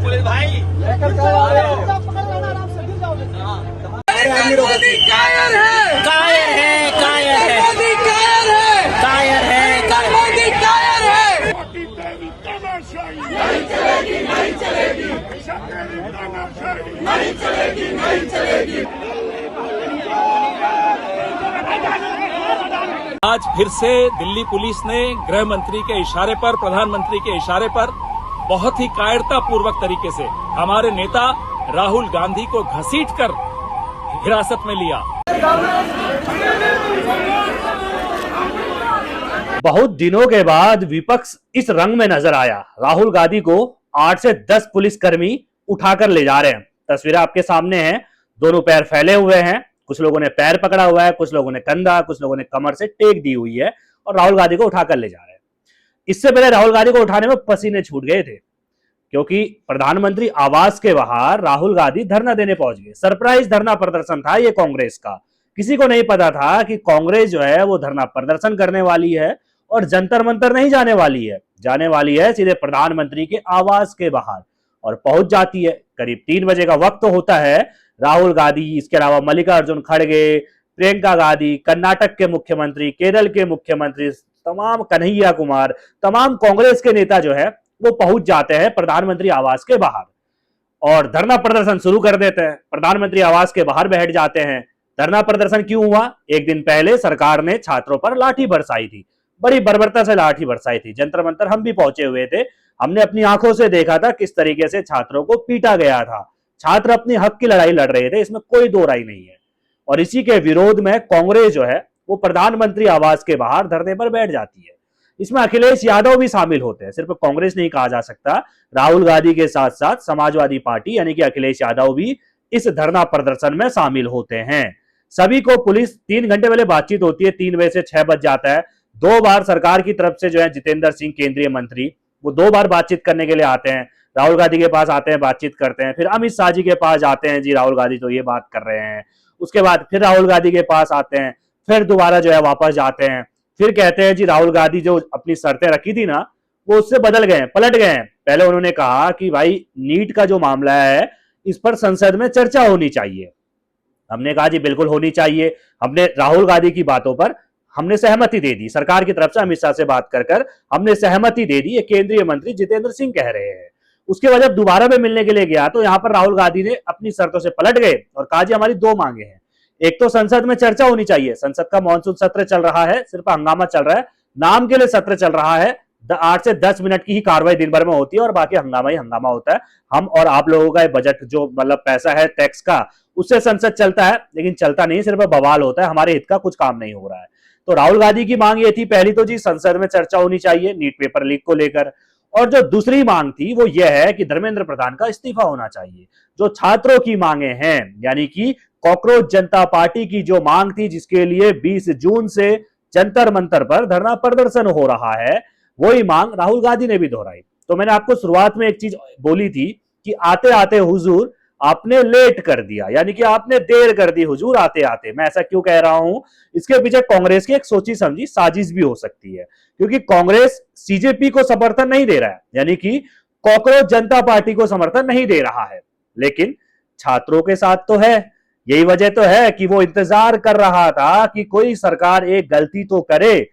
Police भाई मोदी कायर है, कायर है, कायर है, मोदी कायर है, कायर है, मोदी कायर है। नहीं चलेगी, नहीं चलेगी, नहीं चलेगी, नहीं चलेगी। आज फिर से दिल्ली पुलिस ने गृह मंत्री के इशारे पर, प्रधानमंत्री के इशारे पर बहुत ही कायरतापूर्वक तरीके से हमारे नेता राहुल गांधी को घसीटकर हिरासत में लिया। बहुत दिनों के बाद विपक्ष इस रंग में नजर आया। राहुल गांधी को 8 से 10 पुलिसकर्मी उठाकर ले जा रहे हैं। तस्वीरें आपके सामने हैं। दोनों पैर फैले हुए हैं, कुछ लोगों ने पैर पकड़ा हुआ है, कुछ लोगों ने कंधा, कुछ लोगों ने कमर से टेक दी हुई है और राहुल गांधी को उठाकर ले जा रहे हैं। इससे पहले राहुल गांधी को उठाने में पसीने छूट गए थे, क्योंकि प्रधानमंत्री आवास के बाहर राहुल गांधी धरना देने पहुंच गए। सरप्राइज धरना प्रदर्शन था ये कांग्रेस का। किसी को नहीं पता था कि कांग्रेस जो है वो धरना प्रदर्शन करने वाली है और जंतर मंतर नहीं जाने वाली है, जाने वाली है सीधे प्रधानमंत्री के आवास के बाहर और पहुंच जाती है। करीब 3 बजे का वक्त होता है। राहुल गांधी, इसके अलावा मल्लिकार्जुन खड़गे, प्रियंका गांधी, कर्नाटक के मुख्यमंत्री, केरल के मुख्यमंत्री, तमाम कन्हैया कुमार, तमाम कांग्रेस के नेता जो है वो पहुंच जाते हैं प्रधानमंत्री आवास के बाहर और धरना प्रदर्शन शुरू कर देते हैं। प्रधानमंत्री आवास के बाहर बैठ जाते हैं। धरना प्रदर्शन क्यों हुआ? एक दिन पहले सरकार ने छात्रों पर लाठी बरसाई थी, बड़ी बर्बरता से लाठी बरसाई थी। जंतर मंतर हम भी पहुंचे हुए थे, हमने अपनी आंखों से देखा था किस तरीके से छात्रों को पीटा गया था। छात्र अपनी हक की लड़ाई लड़ रहे थे, इसमें कोई दो राय नहीं है। और इसी के विरोध में कांग्रेस जो है वो प्रधानमंत्री आवास के बाहर धरने पर बैठ जाती है। इसमें अखिलेश यादव भी शामिल होते हैं, सिर्फ कांग्रेस नहीं कहा जा सकता। राहुल गांधी के साथ साथ समाजवादी पार्टी यानी कि अखिलेश यादव भी इस धरना प्रदर्शन में शामिल होते हैं। सभी को पुलिस 3 घंटे पहले बातचीत होती है, 3 बजे से 6 बज जाता है। 2 बार सरकार की तरफ से जो है जितेंद्र सिंह केंद्रीय मंत्री वो 2 बार बातचीत करने के लिए आते हैं। राहुल गांधी के पास आते हैं, बातचीत करते हैं, फिर अमित शाह जी के पास जाते हैं, जी राहुल गांधी तो ये बात कर रहे हैं। उसके बाद फिर राहुल गांधी के पास आते हैं, फिर दोबारा जो है वापस जाते हैं, फिर कहते हैं जी राहुल गांधी जो अपनी शर्तें रखी थी ना वो उससे बदल गए, पलट गए हैं। पहले उन्होंने कहा कि भाई नीट का जो मामला है इस पर संसद में चर्चा होनी चाहिए। हमने कहा जी बिल्कुल होनी चाहिए। हमने राहुल गांधी की बातों पर हमने सहमति दे दी, सरकार की तरफ से अमित शाह से बात कर हमने सहमति दे दी। ये केंद्रीय मंत्री जितेंद्र सिंह कह रहे हैं। उसके बाद जब दोबारा में मिलने के लिए गया तो यहाँ पर राहुल गांधी ने अपनी शर्तों से पलट गए और कहा जी हमारी 2 मांगे हैं। एक तो संसद में चर्चा होनी चाहिए, संसद का मॉनसून सत्र चल रहा है, सिर्फ हंगामा चल रहा है, नाम के लिए सत्र चल रहा है। 8 से 10 मिनट की ही कार्रवाई दिन भर में होती है और बाकी हंगामा ही हंगामा होता है। हम और आप लोगों का बजट जो मतलब पैसा है टैक्स का उससे संसद चलता है, लेकिन चलता नहीं, सिर्फ बवाल होता है, हमारे हित का कुछ काम नहीं हो रहा है। तो राहुल गांधी की मांग ये थी पहली तो जी संसद में चर्चा होनी चाहिए नीट पेपर लीक को लेकर, और जो दूसरी मांग थी वो यह है कि धर्मेंद्र प्रधान का इस्तीफा होना चाहिए। जो छात्रों की मांगे हैं यानी कि कॉकरोच जनता पार्टी की जो मांग थी जिसके लिए 20 जून से जंतर मंतर पर धरना प्रदर्शन हो रहा है, वही मांग राहुल गांधी ने भी दोहराई। तो मैंने आपको शुरुआत में एक चीज बोली थी कि आते आते हुजूर आपने लेट कर दिया, यानी कि आपने देर कर दी हुजूर आते आते। मैं ऐसा क्यों कह रहा हूं? इसके पीछे कांग्रेस की एक सोची समझी साजिश भी हो सकती है, क्योंकि कांग्रेस सीजेपी को समर्थन नहीं दे रहा है, यानी कि कॉकरोच जनता पार्टी को समर्थन नहीं दे रहा है, लेकिन छात्रों के साथ तो है। यही वजह तो है कि वो इंतजार कर रहा था कि कोई सरकार एक गलती तो करे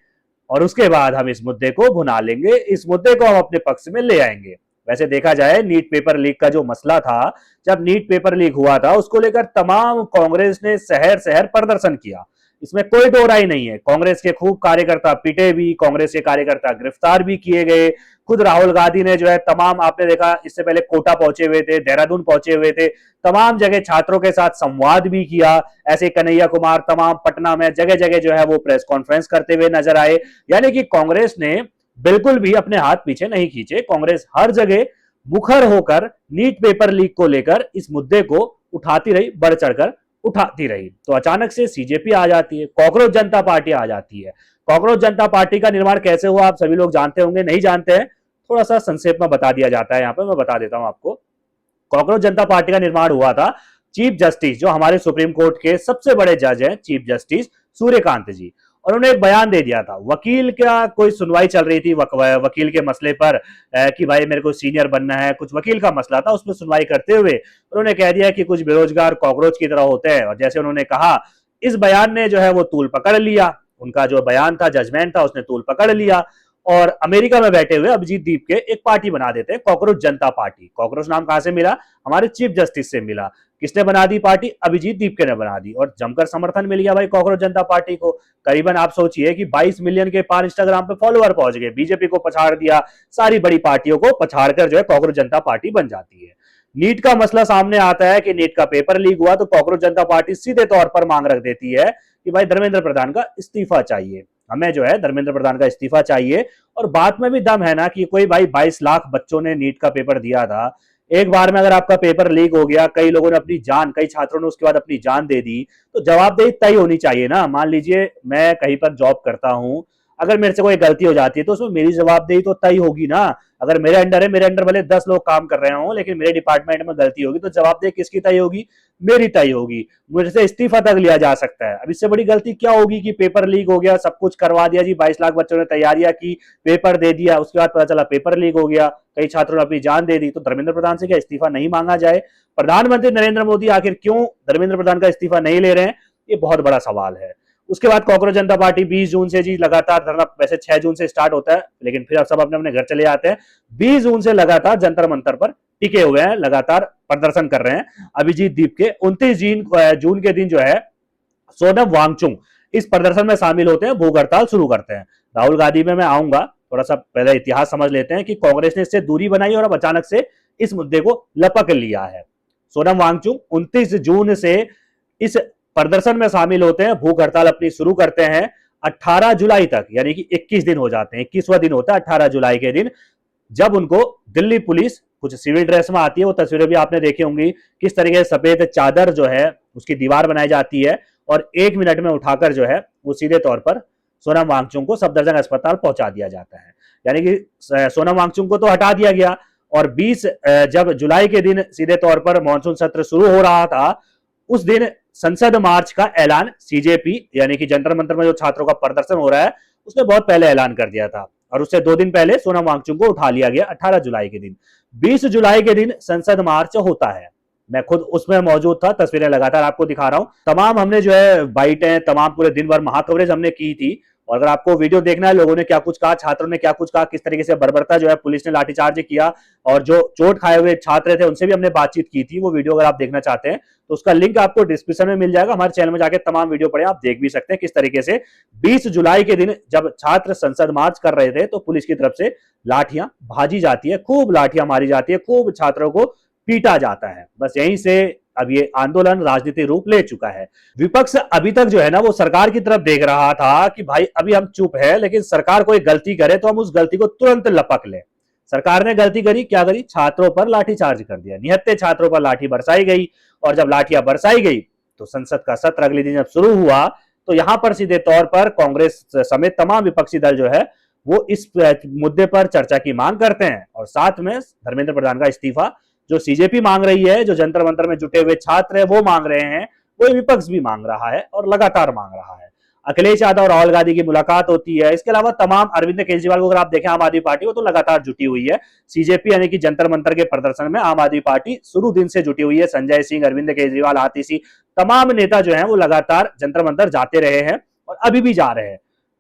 और उसके बाद हम इस मुद्दे को भुना लेंगे, इस मुद्दे को हम अपने पक्ष में ले आएंगे। वैसे देखा जाए नीट पेपर लीक का जो मसला था, जब नीट पेपर लीक हुआ था उसको लेकर तमाम कांग्रेस ने शहर शहर प्रदर्शन किया, इसमें कोई दो राय नहीं है। कांग्रेस के खूब कार्यकर्ता पिटे भी, कांग्रेस के कार्यकर्ता गिरफ्तार भी किए गए। खुद राहुल गांधी ने जो है तमाम, आपने देखा इससे पहले कोटा पहुंचे हुए थे, देहरादून पहुंचे हुए थे, तमाम जगह छात्रों के साथ संवाद भी किया। ऐसे कन्हैया कुमार तमाम पटना में जगह जगह जो है वो प्रेस कॉन्फ्रेंस करते हुए नजर आए। यानी कि कांग्रेस ने बिल्कुल भी अपने हाथ पीछे नहीं खींचे। कांग्रेस हर जगह मुखर होकर नीट पेपर लीक को लेकर इस मुद्दे को उठाती रही, बढ़ चढ़कर उठाती रही। तो अचानक से सीजेपी आ जाती है, कॉकरोच जनता पार्टी आ जाती है। कॉकरोच जनता पार्टी का निर्माण कैसे हुआ आप सभी लोग जानते होंगे, नहीं जानते हैं थोड़ा सा संक्षेप में बता दिया जाता है। यहाँ पे मैं बता देता हूं आपको। कॉकरोच जनता पार्टी का निर्माण हुआ था चीफ जस्टिस, जो हमारे सुप्रीम कोर्ट के सबसे बड़े जज हैं, चीफ जस्टिस सूर्यकांत जी, और उन्होंने एक बयान दे दिया था। वकील का कोई सुनवाई चल रही थी वकील के मसले पर कि भाई मेरे को सीनियर बनना है, कुछ वकील का मसला था, उसमें सुनवाई करते हुए उन्होंने कह दिया कि कुछ बेरोजगार कॉकरोच की तरह होते हैं। और जैसे उन्होंने कहा, इस बयान ने जो है वो तूल पकड़ लिया, उनका जो बयान था, जजमेंट था, उसने तूल पकड़ लिया और अमेरिका में बैठे हुए अभिजीत दीप के एक पार्टी बना देते हैं, कॉकरोच जनता पार्टी। कॉकरोच नाम कहां से मिला? हमारे चीफ जस्टिस से मिला। किसने बना दी पार्टी? अभिजीत दीपके ने बना दी और जमकर समर्थन मिल गया भाई कॉकरोच जनता पार्टी को। करीबन आप सोचिए कि 22 मिलियन के पार इंस्टाग्राम पे फॉलोअर पहुंच गए। बीजेपी को पछाड़ दिया, सारी बड़ी पार्टियों को पछाड़कर जो है कॉकरोच जनता पार्टी बन जाती है। नीट का मसला सामने आता है कि नीट का पेपर लीक हुआ तो कॉकरोच जनता पार्टी सीधे तौर पर मांग रख देती है कि भाई धर्मेंद्र प्रधान का इस्तीफा चाहिए, हमें जो है धर्मेंद्र प्रधान का इस्तीफा चाहिए। और बात में भी दम है ना कि कोई भाई 22 लाख बच्चों ने नीट का पेपर दिया था, एक बार में अगर आपका पेपर लीक हो गया, कई लोगों ने अपनी जान, कई छात्रों ने उसके बाद अपनी जान दे दी, तो जवाबदेही तय होनी चाहिए ना। मान लीजिए मैं कहीं पर जॉब करता हूं, अगर मेरे से कोई गलती हो जाती है तो उसमें मेरी जवाबदेही तो तय होगी ना। अगर मेरे अंडर है, मेरे अंडर भले 10 लोग काम कर रहे हो, लेकिन मेरे डिपार्टमेंट में गलती होगी तो जवाबदेही किसकी तय होगी? मेरी तय होगी। मुझे से इस्तीफा तक लिया जा सकता है। अब इससे बड़ी गलती क्या होगी कि पेपर लीक हो गया, सब कुछ करवा दिया जी, 22 लाख बच्चों ने तैयारियां की, पेपर दे दिया, उसके बाद पता चला पेपर लीक हो गया, कई छात्रों ने अपनी जान दे दी, तो धर्मेंद्र प्रधान से क्या इस्तीफा नहीं मांगा जाए? प्रधानमंत्री नरेंद्र मोदी आखिर क्यों धर्मेंद्र प्रधान का इस्तीफा नहीं ले रहे हैं, ये बहुत बड़ा सवाल है। उसके बाद कॉकरोच जनता पार्टी 20 जून से जी लगातार धरना, वैसे 6 जून से स्टार्ट होता है, लेकिन फिर अब सब अपने अपने घर चले जाते हैं। 20 जून से लगातार जंतर मंतर पर टिके हुए हैं, लगातार प्रदर्शन कर रहे हैं। अभिजीत दीप के 29 जून के दिन जो है सोनम वांगचुक इस प्रदर्शन में शामिल होते हैं, भूख हड़ताल शुरू करते हैं। राहुल गांधी में मैं आऊंगा, थोड़ा सा पहले इतिहास समझ लेते हैं कि कांग्रेस ने इससे दूरी बनाई और अब अचानक से इस मुद्दे को लपक लिया है। सोनम वांगचुक 29 जून से इस प्रदर्शन में शामिल होते हैं, भूख हड़ताल अपनी शुरू करते हैं 18 जुलाई तक, यानी कि 21 दिन हो जाते हैं। 21वां दिन होता है 18 जुलाई के दिन, जब उनको दिल्ली पुलिस कुछ सिविल ड्रेस में आती है। वो तस्वीरें भी आपने देखी होंगी, किस तरीके से सफेद चादर जो है उसकी दीवार बनाई जाती है और 1 मिनट में उठाकर जो है वो सीधे तौर पर सोनम वांगचुक को सफदरजंग अस्पताल पहुंचा दिया जाता है। यानी कि सोनम वांगचुक को तो हटा दिया गया और 20 जब जुलाई के दिन सीधे तौर पर मानसून सत्र शुरू हो रहा था, उस दिन संसद मार्च का ऐलान सीजेपी यानी कि जंतर मंतर में जो छात्रों का प्रदर्शन हो रहा है उसने बहुत पहले ऐलान कर दिया था और उससे 2 दिन पहले सोनम वांगचुक को उठा लिया गया 18 जुलाई के दिन। 20 जुलाई के दिन संसद मार्च होता है, मैं खुद उसमें मौजूद था, तस्वीरें लगातार आपको दिखा रहा हूं। तमाम हमने जो है बाइटें, तमाम पूरे दिन भर महाकवरेज हमने की थी। और अगर आपको वीडियो देखना है, लोगों ने क्या कुछ कहा, छात्रों ने क्या कुछ कहा, किस तरीके से बर्बरता जो है पुलिस ने लाठीचार्ज किया और जो चोट खाए हुए छात्र थे उनसे भी हमने बातचीत की थी। वो वीडियो अगर आप देखना चाहते हैं तो उसका लिंक आपको डिस्क्रिप्शन में मिल जाएगा। हमारे चैनल में जाकर तमाम वीडियो पढ़े, आप देख भी सकते हैं किस तरीके से 20 जुलाई के दिन जब छात्र संसद मार्च कर रहे थे तो पुलिस की तरफ से लाठियां भाजी जाती है, खूब लाठियां मारी जाती है, खूब छात्रों को पीटा जाता है। बस यहीं से अब ये आंदोलन राजनीतिक रूप ले चुका है। विपक्ष अभी तक जो है ना वो सरकार की तरफ देख रहा था कि भाई अभी हम चुप है, लेकिन सरकार कोई गलती करे तो हम उस गलती को तुरंत लपक ले। सरकार ने गलती करी, क्या करी? छात्रों पर लाठीचार्ज कर दिया, निहत्थे छात्रों पर लाठी बरसाई गई और जब लाठियां बरसाई गई तो संसद का सत्र अगले दिन जब शुरू हुआ तो यहां पर सीधे तौर पर कांग्रेस समेत तमाम विपक्षी दल जो है वो इस मुद्दे पर चर्चा की मांग करते हैं और साथ में धर्मेंद्र प्रधान का इस्तीफा जो सीजेपी मांग रही है, जो जंतर मंतर में जुटे हुए छात्र है वो मांग रहे हैं, वो विपक्ष भी मांग रहा है और लगातार मांग रहा है। अखिलेश यादव और राहुल गांधी की मुलाकात होती है। इसके अलावा तमाम अरविंद केजरीवाल को अगर आप देखें, आम आदमी पार्टी वो तो लगातार जुटी हुई है सीजेपी यानी कि जंतर मंतर के प्रदर्शन में। आम आदमी पार्टी शुरू दिन से जुटी हुई है। संजय सिंह, अरविंद केजरीवाल, आतिशी, तमाम नेता जो है वो लगातार जंतर मंतर जाते रहे हैं और अभी भी जा रहे हैं।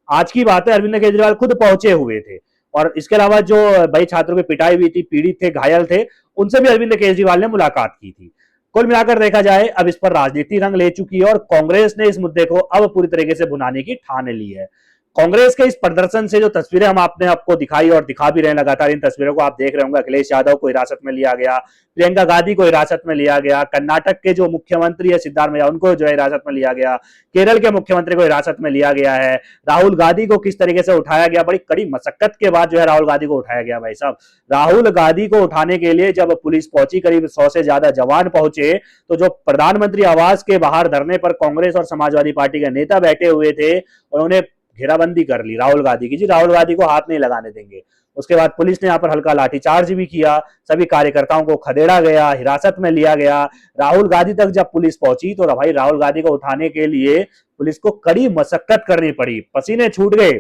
आज की बात है, अरविंद केजरीवाल खुद पहुंचे हुए थे और इसके अलावा जो भाई छात्रों की पिटाई हुई थी, पीड़ित थे, घायल थे, उनसे भी अरविंद केजरीवाल ने मुलाकात की थी। कुल मिलाकर देखा जाए अब इस पर राजनीति रंग ले चुकी है और कांग्रेस ने इस मुद्दे को अब पूरी तरीके से भुनाने की ठान ली है। कांग्रेस के इस प्रदर्शन से जो तस्वीरें हम आपने आपको दिखाई और दिखा भी रहे हैं लगातार, इन तस्वीरों को आप देख रहे होंगे। अखिलेश यादव को हिरासत में लिया गया, प्रियंका गांधी को हिरासत में लिया गया, कर्नाटक के जो मुख्यमंत्री है सिद्धारमैया उनको जो है हिरासत में लिया गया, केरल के मुख्यमंत्री को हिरासत में लिया गया है, राहुल गांधी को किस तरीके से उठाया गया, बड़ी कड़ी मशक्कत के बाद जो है राहुल गांधी को उठाया गया। भाई साहब, राहुल गांधी को उठाने के लिए जब पुलिस पहुंची, करीब 100 से ज्यादा जवान पहुंचे, तो जो प्रधानमंत्री आवास के बाहर धरने पर कांग्रेस और समाजवादी पार्टी के नेता बैठे हुए थे, उन्होंने घेराबंदी कर ली राहुल गांधी की, जी राहुल गांधी को हाथ नहीं लगाने देंगे। उसके बाद पुलिस ने यहाँ पर हल्का लाठीचार्ज भी किया, सभी कार्यकर्ताओं को खदेड़ा गया, हिरासत में लिया गया। राहुल गांधी तक जब पुलिस पहुंची तो भाई राहुल गांधी को उठाने के लिए पुलिस को कड़ी मशक्कत करनी पड़ी, पसीने छूट गए।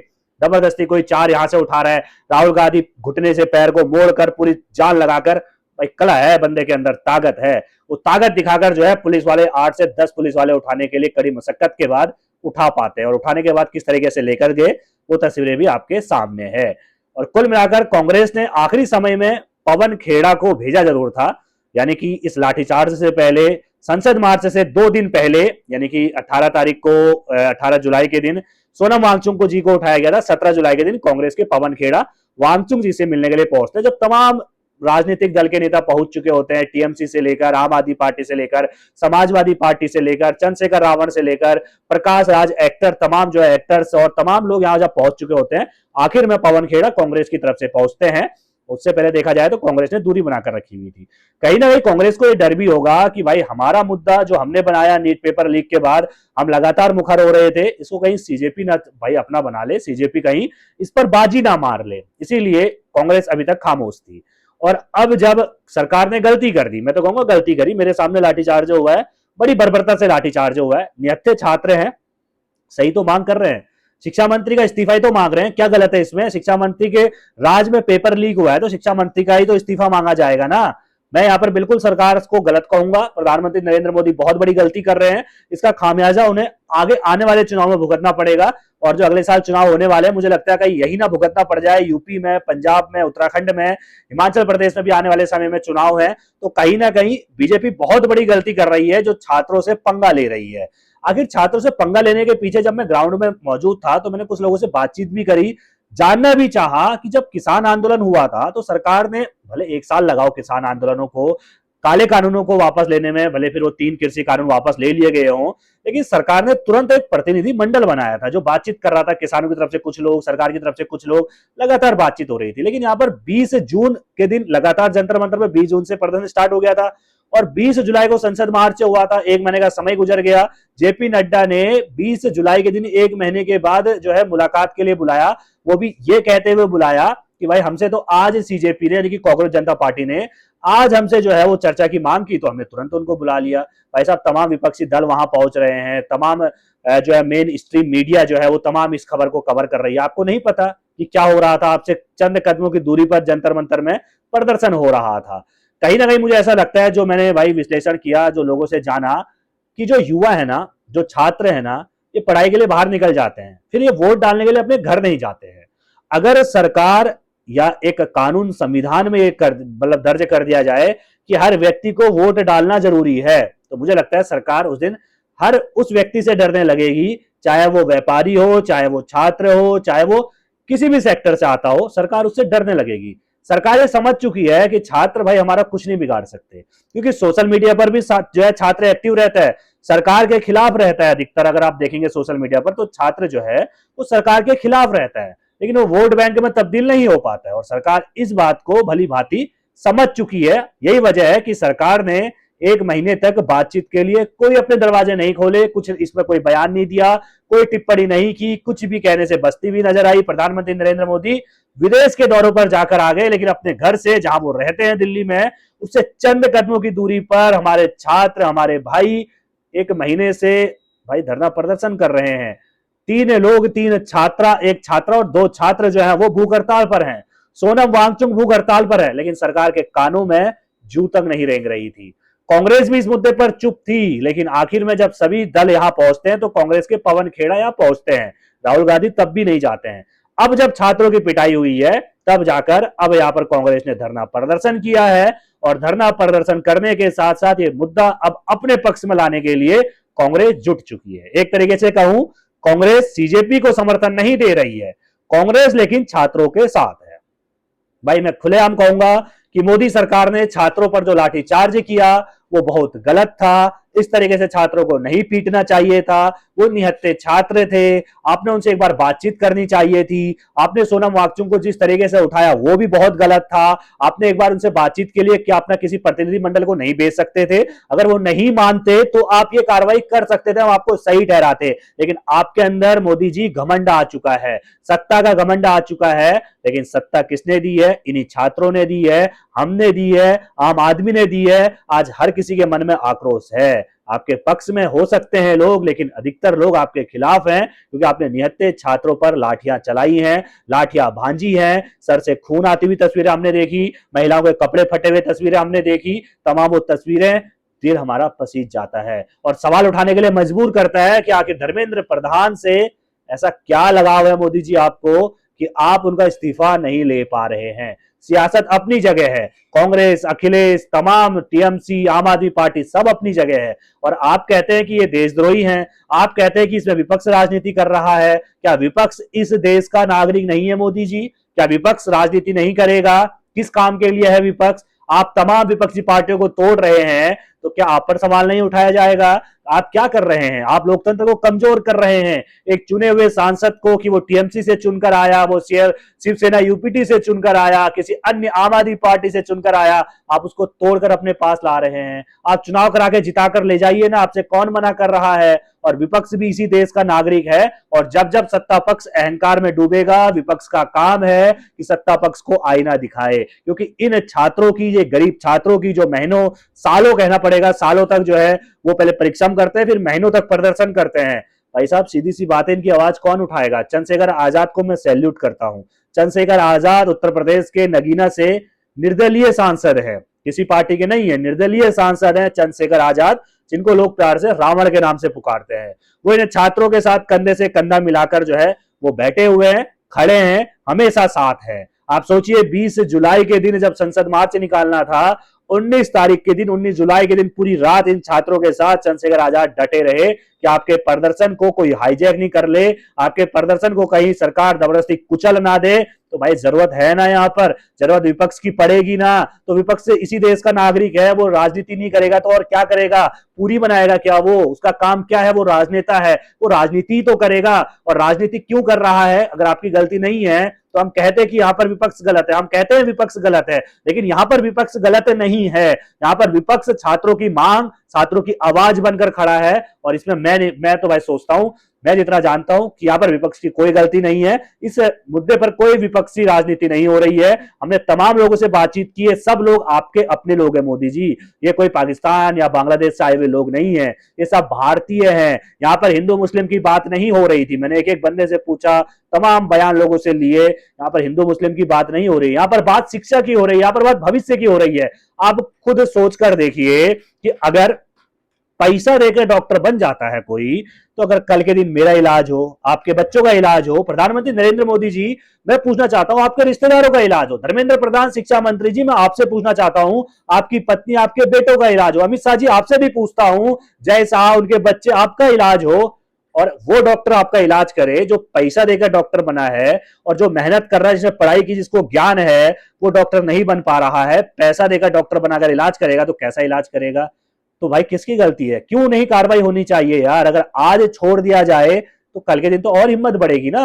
जबरदस्ती कोई चार यहां से उठा रहा है, राहुल गांधी घुटने से पैर को मोड़कर पूरी जान लगाकर, भाई कला है बंदे के अंदर, ताकत है, वो ताकत दिखाकर जो है पुलिस वाले 8 से 10 पुलिस वाले उठाने के लिए कड़ी मशक्कत के बाद उठा पाते हैं। और उठाने के बाद किस तरीके से लेकर गए वो तस्वीरें भी आपके सामने है। और कुल मिलाकर कांग्रेस ने आखिरी समय में पवन खेड़ा को भेजा जरूर था, यानी कि इस लाठीचार्ज से पहले संसद मार्च से 2 दिन पहले, यानी कि 18 तारीख को 18 जुलाई के दिन सोनम वांगचुक जी को उठाया गया था। 17 जुलाई के दिन कांग्रेस के पवन खेड़ा वांगचुक जी से मिलने के लिए पहुंचते हैं। जब तमाम राजनीतिक दल के नेता पहुंच चुके होते हैं, टीएमसी से लेकर, आम आदमी पार्टी से लेकर, समाजवादी पार्टी से लेकर, चंद्रशेखर रावण से लेकर, प्रकाश राज एक्टर, तमाम जो है एक्टर्स और तमाम लोग यहां जब पहुंच चुके होते हैं, आखिर में पवन खेड़ा कांग्रेस की तरफ से पहुंचते हैं। उससे पहले देखा जाए तो कांग्रेस ने दूरी बनाकर रखी हुई थी। कहीं ना कहीं कांग्रेस को यह डर भी होगा कि भाई हमारा मुद्दा जो हमने बनाया नीट पेपर लीक के बाद, हम लगातार मुखर हो रहे थे, इसको कहीं सीजेपी ना भाई अपना बना ले, सीजेपी कहीं इस पर बाजी ना मार ले, इसीलिए कांग्रेस अभी तक खामोश थी। और अब जब सरकार ने गलती कर दी, मैं तो कहूंगा गलती करी, मेरे सामने लाठीचार्ज हुआ है, बड़ी बर्बरता से लाठीचार्ज हुआ है, निहत्थे छात्र हैं, सही तो मांग कर रहे हैं, शिक्षा मंत्री का इस्तीफा ही तो मांग रहे हैं, क्या गलत है इसमें? शिक्षा मंत्री के राज में पेपर लीक हुआ है तो शिक्षा मंत्री का ही तो इस्तीफा मांगा जाएगा ना। मैं यहाँ पर बिल्कुल सरकार को गलत कहूंगा, प्रधानमंत्री नरेंद्र मोदी बहुत बड़ी गलती कर रहे हैं, इसका खामियाजा उन्हें आगे आने वाले चुनाव में भुगतना पड़ेगा। और जो अगले साल चुनाव होने वाले हैं, मुझे लगता है कहीं यही ना भुगतना पड़ जाए, यूपी में, पंजाब में, उत्तराखंड में, हिमाचल प्रदेश में भी आने वाले समय में चुनाव है, तो कहीं ना कहीं बीजेपी बहुत बड़ी गलती कर रही है जो छात्रों से पंगा ले रही है। आखिर छात्रों से पंगा लेने के पीछे जब मैं ग्राउंड में मौजूद था तो मैंने कुछ लोगों से बातचीत भी करी, जानना भी चाहा कि जब किसान आंदोलन हुआ था तो सरकार ने, भले 1 साल लगाओ किसान आंदोलनों को, काले कानूनों को वापस लेने में, भले फिर वो 3 कृषि कानून वापस ले लिए गए हों, लेकिन सरकार ने तुरंत एक प्रतिनिधि मंडल बनाया था जो बातचीत कर रहा था, किसानों की तरफ से कुछ लोग, सरकार की तरफ से कुछ लोग, लगातार बातचीत हो रही थी। लेकिन यहाँ पर 20 जून के दिन लगातार जंतर मंतर में 20 जून से प्रदर्शन स्टार्ट हो गया था और 20 जुलाई को संसद मार्च हुआ था, 1 महीने का समय गुजर गया। जेपी नड्डा ने 20 जुलाई के दिन 1 महीने के बाद जो है मुलाकात के लिए बुलाया, वो भी ये कहते हुए बुलाया कि भाई हमसे तो आज सीजेपी ने, यानी कि कांग्रेस जनता पार्टी ने आज हमसे जो है वो चर्चा की मांग की, तो हमने तुरंत उनको बुला लिया। भाई साहब, तमाम विपक्षी दल वहां पहुंच रहे हैं, तमाम जो है मेन स्ट्रीम मीडिया जो है वो तमाम इस खबर को कवर कर रही है। आपको नहीं पता कि क्या हो रहा था? आपसे चंद कदमों की दूरी पर जंतर मंतर में प्रदर्शन हो रहा था। कहीं ना कहीं मुझे ऐसा लगता है, जो मैंने भाई विश्लेषण किया, जो लोगों से जाना, कि जो युवा है ना, जो छात्र है ना, ये पढ़ाई के लिए बाहर निकल जाते हैं, फिर ये वोट डालने के लिए अपने घर नहीं जाते हैं। अगर सरकार या एक कानून संविधान में एक मतलब दर्ज कर दिया जाए कि हर व्यक्ति को वोट डालना जरूरी है, तो मुझे लगता है सरकार उस दिन हर उस व्यक्ति से डरने लगेगी, चाहे वो व्यापारी हो, चाहे वो छात्र हो, चाहे वो किसी भी सेक्टर से आता हो, सरकार उससे डरने लगेगी। सरकार ये समझ चुकी है कि छात्र भाई हमारा कुछ नहीं बिगाड़ सकते, क्योंकि सोशल मीडिया पर भी जो है छात्र एक्टिव रहता है, सरकार के खिलाफ रहता है अधिकतर। अगर आप देखेंगे सोशल मीडिया पर तो छात्र जो है वो सरकार के खिलाफ रहता है, लेकिन वो वोट बैंक में तब्दील नहीं हो पाता है। और सरकार इस बात को भली भांति समझ चुकी है। यही वजह है कि सरकार ने 1 महीने तक बातचीत के लिए कोई अपने दरवाजे नहीं खोले, कुछ इसमें कोई बयान नहीं दिया, कोई टिप्पणी नहीं की, कुछ भी कहने से बचती हुई नजर आई। प्रधानमंत्री नरेंद्र मोदी विदेश के दौरों पर जाकर आ गए, लेकिन अपने घर से, जहां वो रहते हैं दिल्ली में, उससे चंद कदमों की दूरी पर हमारे छात्र, हमारे भाई 1 महीने से भाई धरना प्रदर्शन कर रहे हैं। 3 लोग, 3 छात्रा, 1 छात्रा और 2 छात्र जो है वो भूख हड़ताल पर हैं। सोनम वांगचुक भूख हड़ताल पर है, लेकिन सरकार के कानों में जू तक नहीं रेंग रही थी। कांग्रेस भी इस मुद्दे पर चुप थी, लेकिन आखिर में जब सभी दल यहां पहुंचते हैं तो कांग्रेस के पवन खेड़ा यहां पहुंचते हैं, राहुल गांधी तब भी नहीं जाते हैं। अब जब छात्रों की पिटाई हुई है, तब जाकर अब यहां पर कांग्रेस ने धरना प्रदर्शन किया है, और धरना प्रदर्शन करने के साथ साथ ये मुद्दा अब अपने पक्ष में लाने के लिए कांग्रेस जुट चुकी है। एक तरीके से कहूं, कांग्रेस सीजेपी को समर्थन नहीं दे रही है, कांग्रेस लेकिन छात्रों के साथ है। भाई मैं खुलेआम कहूंगा कि मोदी सरकार ने छात्रों पर जो लाठीचार्ज किया वो बहुत गलत था। इस तरीके से छात्रों को नहीं पीटना चाहिए था। वो निहत्थे छात्र थे, आपने उनसे एक बार बातचीत करनी चाहिए थी। आपने सोनम वांगचुक को जिस तरीके से उठाया वो भी बहुत गलत था। आपने एक बार उनसे बातचीत के लिए क्या अपना किसी प्रतिनिधि मंडल को नहीं भेज सकते थे? अगर वो नहीं मानते तो आप ये कार्रवाई कर सकते थे, हम आपको सही ठहराते। लेकिन आपके अंदर मोदी जी घमंड आ चुका है, सत्ता का घमंड आ चुका है। लेकिन सत्ता किसने दी है? इन्हीं छात्रों ने दी है, हमने दी है, आम आदमी ने दी है। आज हर किसी के मन में आक्रोश है। आपके पक्ष में हो सकते हैं लोग, लेकिन अधिकतर लोग आपके खिलाफ हैं, क्योंकि आपने निहत्थे छात्रों पर लाठियां चलाई हैं, लाठियां भांजी हैं। सर से खून आती हुई तस्वीरें हमने देखी, महिलाओं के कपड़े फटे हुए तस्वीरें हमने देखी। तमाम वो तस्वीरें दिल हमारा पसीज जाता है और सवाल उठाने के लिए मजबूर करता है कि आखिर धर्मेंद्र प्रधान से ऐसा क्या लगाव है मोदी जी आपको कि आप उनका इस्तीफा नहीं ले पा रहे हैं। सियासत अपनी जगह है, कांग्रेस, अखिलेश, तमाम टीएमसी, आम आदमी पार्टी सब अपनी जगह है, और आप कहते हैं कि ये देशद्रोही हैं, आप कहते हैं कि इसमें विपक्ष राजनीति कर रहा है। क्या विपक्ष इस देश का नागरिक नहीं है मोदी जी? क्या विपक्ष राजनीति नहीं करेगा? किस काम के लिए है विपक्ष? आप तमाम विपक्षी पार्टियों को तोड़ रहे हैं, तो क्या आप पर सवाल नहीं उठाया जाएगा? आप क्या कर रहे हैं? आप लोकतंत्र को कमजोर कर रहे हैं। एक चुने हुए सांसद को कि वो टीएमसी से चुनकर आया, वो शिवसेना यूपीटी से चुनकर आया, किसी अन्य आम आदमी पार्टी से चुनकर आया, आप उसको तोड़कर अपने पास ला रहे हैं। आप चुनाव करा के जिताकर ले जाइए ना, आपसे कौन मना कर रहा है? और विपक्ष भी इसी देश का नागरिक है, और जब जब सत्ता पक्ष अहंकार में डूबेगा, विपक्ष का काम है कि सत्ता पक्ष को आईना दिखाए। क्योंकि इन छात्रों की, ये गरीब छात्रों की जो महीनों सालों कहना पड़ेगा, सालों तक जो है वो पहले परिश्रम करते हैं, फिर महीनों तक प्रदर्शन करते हैं। भाई साहब, सीधी सी बात है, इनकी आवाज कौन उठाएगा? चंद्रशेखर आजाद को मैं सैल्यूट करता हूं। चंद्रशेखर आजाद उत्तर प्रदेश के नगीना से निर्दलीय सांसद है, किसी पार्टी के नहीं है, निर्दलीय सांसद है चंद्रशेखर आजाद, जिनको लोग प्यार से रावण के नाम से पुकारते हैं। वो इन छात्रों के साथ कंधे से कंधा मिलाकर जो है वो बैठे हुए हैं, खड़े हैं, हमेशा साथ हैं। आप सोचिए 20 जुलाई के दिन जब संसद मार्च निकालना था, 19 तारीख के दिन, 19 जुलाई के दिन पूरी रात इन छात्रों के साथ चंद्रशेखर आजाद डटे रहे कि आपके प्रदर्शन को कोई हाईजैक नहीं कर ले, आपके प्रदर्शन को कहीं सरकार जबरदस्ती कुचल ना दे। तो भाई जरूरत है ना, यहाँ पर जरूरत विपक्ष की पड़ेगी ना। तो विपक्ष से इसी देश का नागरिक है, वो राजनीति नहीं करेगा तो और क्या करेगा? पूरी बनाएगा क्या वो? उसका काम क्या है? वो राजनेता है, वो राजनीति तो करेगा। और राजनीति क्यों कर रहा है? अगर आपकी गलती नहीं है तो हम कहते हैं कि यहाँ पर विपक्ष गलत है, हम कहते हैं विपक्ष गलत है, लेकिन यहाँ पर विपक्ष गलत नहीं है। यहाँ पर विपक्ष छात्रों की मांग, छात्रों की आवाज बनकर खड़ा है, और इसमें मैं तो भाई सोचता हूं, मैं जितना जानता हूं कि यहाँ पर विपक्ष की कोई गलती नहीं है। इस मुद्दे पर कोई विपक्षी राजनीति नहीं हो रही है। हमने तमाम लोगों से बातचीत की है, सब लोग आपके अपने लोग हैं मोदी जी। ये कोई पाकिस्तान या बांग्लादेश से आए हुए लोग नहीं है, ये सब भारतीय हैं। यहाँ पर हिंदू मुस्लिम की बात नहीं हो रही थी, मैंने एक एक बंदे से पूछा, तमाम बयान लोगों से लिए, यहाँ पर हिंदू मुस्लिम की बात नहीं हो रही, यहाँ पर बात शिक्षा की हो रही है, यहाँ पर बात भविष्य की हो रही है। आप खुद सोचकर देखिए कि अगर पैसा देकर डॉक्टर बन जाता है कोई, तो अगर कल के दिन मेरा इलाज हो, आपके बच्चों का इलाज हो, प्रधानमंत्री नरेंद्र मोदी जी, मैं पूछना चाहता हूं आपके रिश्तेदारों का इलाज हो, धर्मेंद्र प्रधान शिक्षा मंत्री जी, मैं आपसे पूछना चाहता हूं आपकी पत्नी, आपके बेटों का इलाज हो, अमित शाह जी आपसे भी पूछता हूं, जय शाह, उनके बच्चे, आपका इलाज हो, और वो डॉक्टर आपका इलाज करे जो पैसा देकर डॉक्टर बना है, और जो मेहनत कर रहा है, जिसने पढ़ाई की, जिसको ज्ञान है, वो डॉक्टर नहीं बन पा रहा है, पैसा देकर डॉक्टर बनाकर इलाज करेगा, तो कैसा इलाज करेगा? तो भाई किसकी गलती है? क्यों नहीं कार्रवाई होनी चाहिए यार? अगर आज छोड़ दिया जाए तो कल के दिन तो और हिम्मत बढ़ेगी ना।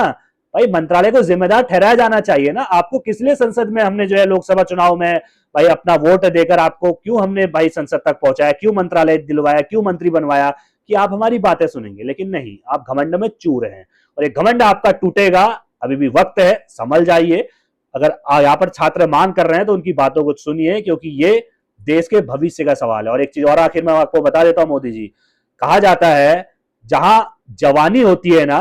भाई मंत्रालय को जिम्मेदार ठहराया जाना चाहिए ना। आपको किस लिए संसद में हमने जो है लोकसभा चुनाव में भाई अपना वोट देकर आपको क्यों हमने भाई संसद तक पहुंचाया, क्यों मंत्रालय दिलवाया, क्यों मंत्री बनवाया कि आप हमारी बातें सुनेंगे? लेकिन नहीं, आप घमंड में चूर हैं, और ये घमंड आपका टूटेगा। अभी भी वक्त है, संभल जाइए। अगर यहाँ पर छात्र मांग कर रहे हैं तो उनकी बातों को सुनिए, क्योंकि ये देश के भविष्य का सवाल है। और एक चीज और आखिर में आपको बता देता हूं मोदी जी, कहा जाता है जहां जवानी होती है ना,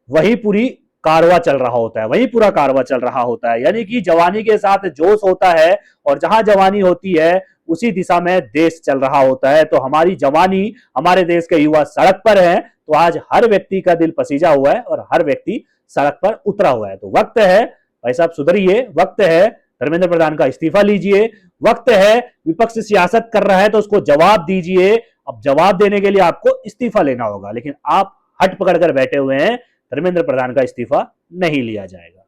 वहीं पूरी कारवां चल रहा होता है, वहीं पूरा कारवां चल रहा होता है। यानी कि जवानी के साथ जोश होता है, और जहां जवानी होती है उसी दिशा में देश चल रहा होता है। तो हमारी जवानी, हमारे देश के युवा सड़क पर है, तो आज हर व्यक्ति का दिल पसीजा हुआ है और हर व्यक्ति सड़क पर उतरा हुआ है। तो वक्त है भाई साहब, सुधरिए, वक्त है धर्मेंद्र प्रधान का इस्तीफा लीजिए, वक्त है विपक्ष सियासत कर रहा है तो उसको जवाब दीजिए। अब जवाब देने के लिए आपको इस्तीफा लेना होगा, लेकिन आप हट पकड़ कर बैठे हुए हैं, धर्मेंद्र प्रधान का इस्तीफा नहीं लिया जाएगा।